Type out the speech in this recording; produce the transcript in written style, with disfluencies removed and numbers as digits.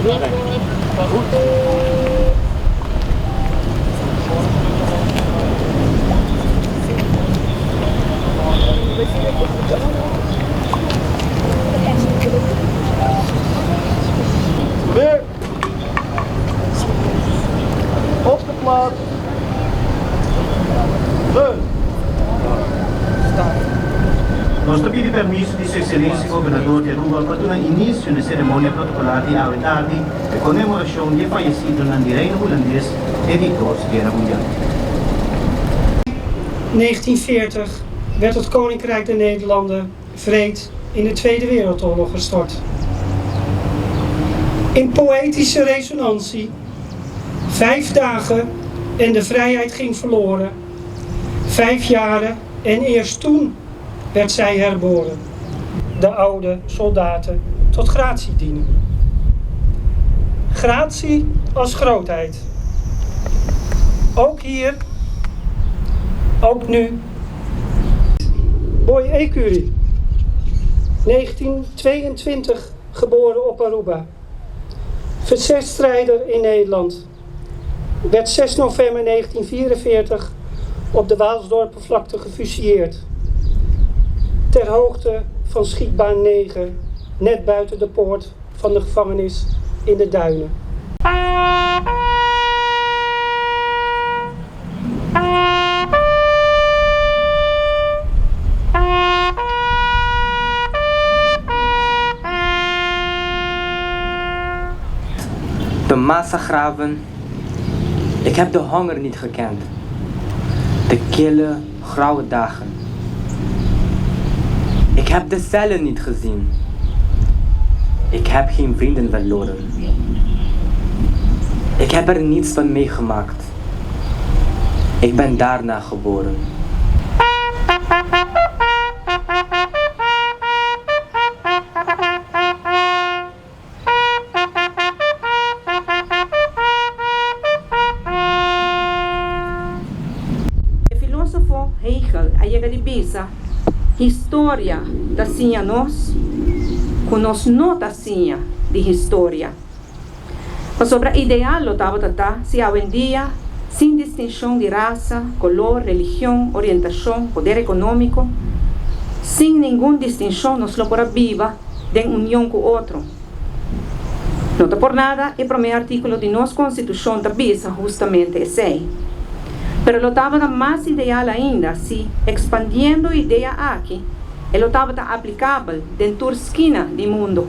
Weer. Op de plaats. Nós pedimos permisso de Sua Excelência Governador de Aruba para dar início na cerimônia protocolar de aventarde de comemoração de falecido na reino holandês Editor Guerra Mundial. 1940 werd het Koninkrijk der Nederlanden wreed in de Tweede Wereldoorlog gestort. In poëtische resonantie, 5 dagen en de vrijheid ging verloren. 5 jaren en eerst toen werd zij herboren. De oude soldaten tot gratie dienen. Gratie als grootheid. Ook hier, ook nu. Boy Ecurie, 1922 geboren op Aruba. Verzetsstrijder in Nederland. Werd 6 november 1944 op de Waalsdorpenvlakte gefusilleerd. Ter hoogte van schietbaan 9, net buiten de poort van de gevangenis in de Duinen. De massagraven. Ik heb de honger niet gekend. De kille, grauwe dagen. Ik heb de cellen niet gezien. Ik heb geen vrienden verloren. Ik heb er niets van meegemaakt. Ik ben daarna geboren. O filósofo Hegel, a llega de Bisa, história tacinha nós, com nós não tacinha de história. Mas sobre a ideal lo tava tata, se hoje em dia, sem distinção de raça, color, religião, orientação, poder econômico, sem nenhuma distinção, nós lo por viva de união com o outro. Não por nada, o primeiro artículo de nossa Constituição da Bisa justamente esse. Pero lo estava mais ideal ainda se, expandindo a ideia aqui, ele estava aplicável dentro da esquina do mundo.